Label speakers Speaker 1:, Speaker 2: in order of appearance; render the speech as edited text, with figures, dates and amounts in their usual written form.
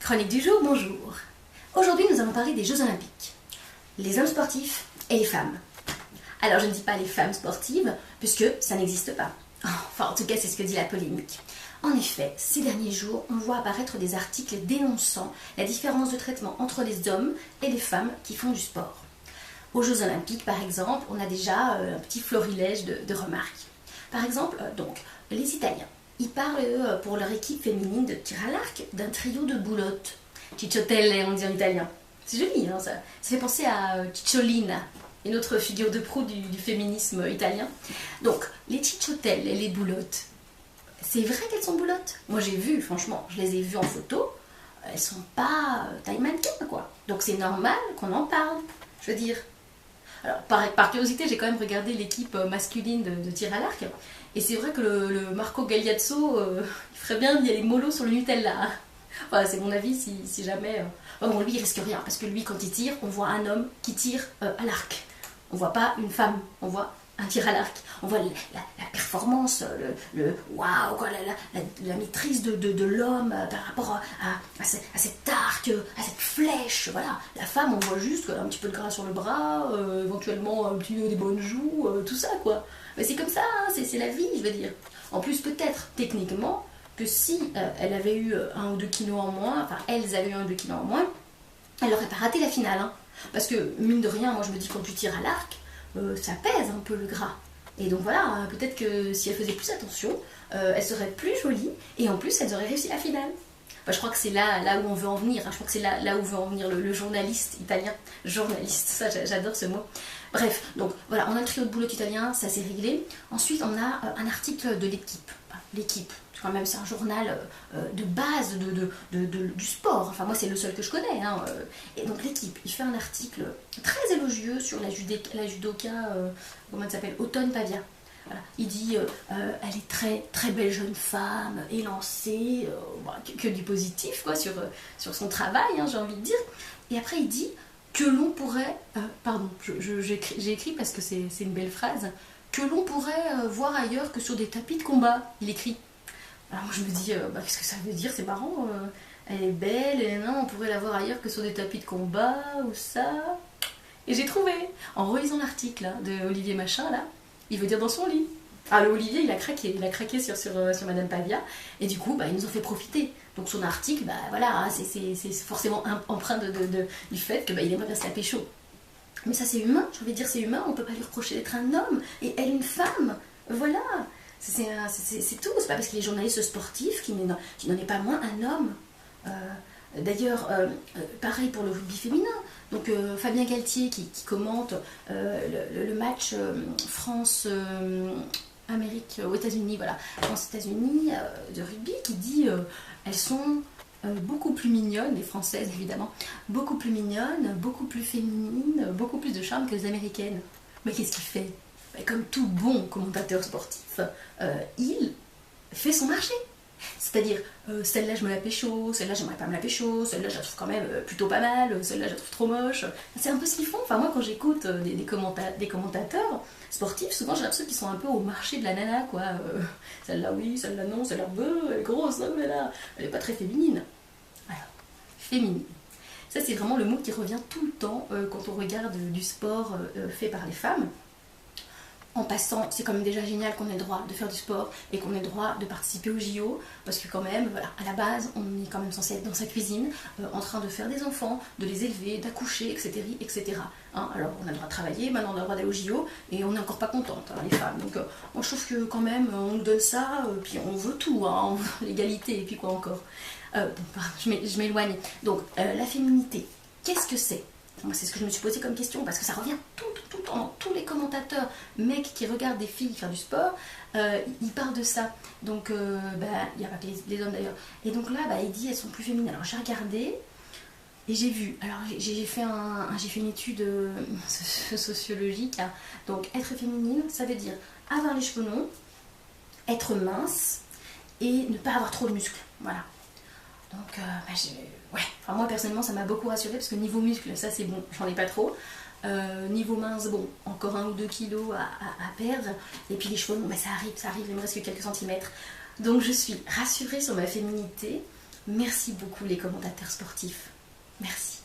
Speaker 1: Chronique du jour, bonjour. Aujourd'hui, nous allons parler des Jeux Olympiques. Les hommes sportifs et les femmes. Alors, je ne dis pas les femmes sportives, puisque ça n'existe pas. Enfin, en tout cas, c'est ce que dit la polémique. En effet, ces derniers jours, on voit apparaître des articles dénonçant la différence de traitement entre les hommes et les femmes qui font du sport. Aux Jeux Olympiques, par exemple, on a déjà un petit florilège de remarques. Par exemple, les Italiens. Ils parlent, pour leur équipe féminine de tir à l'arc, d'un trio de boulottes. Cicciotelle, on dit en italien. C'est joli, hein, ça fait penser à Cicciolina, une autre figure de proue du féminisme italien. Donc, les cicciotelle et les boulottes, c'est vrai qu'elles sont boulottes. Moi, j'ai vu, franchement, je les ai vues en photo. Elles sont pas taille mannequin, quoi. Donc, c'est normal qu'on en parle, je veux dire. Alors, par curiosité, j'ai quand même regardé l'équipe masculine de tir à l'arc. Et c'est vrai que le Marco Gagliazzo, il ferait bien d'y aller mollo sur le Nutella. Enfin, c'est mon avis, si jamais... Bon, lui, il risque rien, parce que lui, quand il tire, on voit un homme qui tire à l'arc. On voit pas une femme, on voit un tir à l'arc. On voit la performance, le waouh, la maîtrise de l'homme par rapport à cet arc, à cette flèche. Voilà. La femme, on voit juste un petit peu de gras sur le bras, éventuellement un petit des bonnes joues, tout ça, quoi. Mais c'est comme ça, hein, c'est la vie, je veux dire. En plus, peut-être, techniquement, que si elle avait eu 1 ou 2 kilos en moins, enfin, elles avaient eu 1 ou 2 kilos en moins, elle n'aurait pas raté la finale. Hein. Parce que, mine de rien, moi je me dis, quand tu tires à l'arc, ça pèse un peu le gras. Et donc voilà, peut-être que si elle faisait plus attention, elle serait plus jolie, et en plus, elles auraient réussi la finale. Enfin, je crois que c'est là où on veut en venir. Hein. Je crois que c'est là où veut en venir le journaliste italien. Journaliste, ça j'adore ce mot. Bref, donc voilà, on a le trio de boulottes italien, ça c'est réglé. Ensuite, on a un article de l'équipe. L'équipe, quand même, c'est un journal de base du sport. Enfin, moi, c'est le seul que je connais. Hein. Et donc, l'équipe, il fait un article très élogieux sur la judoka, comment elle s'appelle, Autonne Pavia. Voilà. Il dit elle est très très belle jeune femme, élancée, que du positif quoi, sur son travail, hein, j'ai envie de dire. Et après, il dit que l'on pourrait, pardon, j'ai écrit parce que c'est une belle phrase, que l'on pourrait voir ailleurs que sur des tapis de combat, il écrit. Alors moi je me dis, qu'est-ce que ça veut dire, c'est marrant, elle est belle, et non, on pourrait la voir ailleurs que sur des tapis de combat, ou ça. Et j'ai trouvé, en relisant l'article hein, de Olivier Machin, là, il veut dire dans son lit. Ah, le Olivier, il a craqué sur Madame Pavia, et du coup, il nous en fait profiter. Donc son article, voilà, c'est forcément empreint du fait qu'il aimerait bien se la pécho. Mais ça c'est humain, j'ai envie de dire c'est humain, on peut pas lui reprocher d'être un homme, et elle une femme, voilà. C'est tout, c'est pas parce qu'il est journaliste sportif qu'il n'en est pas moins un homme. D'ailleurs, pareil pour le rugby féminin. Donc Fabien Galtier qui commente le match France-Amérique aux États-Unis, voilà, France-États-Unis de rugby, qui dit elles sont beaucoup plus mignonnes, les Françaises évidemment, beaucoup plus mignonnes, beaucoup plus féminines, beaucoup plus de charme que les Américaines. Mais qu'est-ce qu'il fait? Comme tout bon commentateur sportif, il fait son marché. C'est-à-dire, celle-là je me la pécho, celle-là j'aimerais pas me la pécho, celle-là je la trouve quand même plutôt pas mal, celle-là je la trouve trop moche. C'est un peu ce qu'ils font. Enfin, moi quand j'écoute des commentateurs sportifs, souvent j'ai l'impression qu'ils sont un peu au marché de la nana, quoi. Celle-là oui, celle-là non, celle-là elle est grosse, hein, mais là, elle est pas très féminine. Alors, féminine. Ça c'est vraiment le mot qui revient tout le temps quand on regarde du sport fait par les femmes. En passant, c'est quand même déjà génial qu'on ait le droit de faire du sport et qu'on ait le droit de participer au JO, parce que quand même, voilà, à la base, on est quand même censé être dans sa cuisine, en train de faire des enfants, de les élever, d'accoucher, etc. etc. Hein, alors, on a le droit de travailler, maintenant on a le droit d'aller au JO, et on n'est encore pas contente, hein, les femmes. Donc, moi je trouve que quand même, on nous donne ça, puis on veut tout, hein, on veut l'égalité, et puis quoi encore. Je m'éloigne. Donc, la féminité, qu'est-ce que c'est? Moi, c'est ce que je me suis posé comme question, parce que ça revient tout le temps dans tous les commentateurs, mecs qui regardent des filles faire du sport, ils parlent de ça. Donc, il n'y a pas que les hommes d'ailleurs. Et donc là, il dit elles sont plus féminines. Alors j'ai regardé et j'ai vu. Alors j'ai fait une étude sociologique. Hein. Donc être féminine, ça veut dire avoir les cheveux longs, être mince et ne pas avoir trop de muscles. Voilà. Donc, moi personnellement ça m'a beaucoup rassurée parce que niveau muscle, ça c'est bon, j'en ai pas trop. Niveau mince, bon, encore 1 ou 2 kilos à perdre. Et puis les cheveux, ça arrive, il me reste que quelques centimètres. Donc je suis rassurée sur ma féminité Merci beaucoup les commentateurs sportifs. Merci.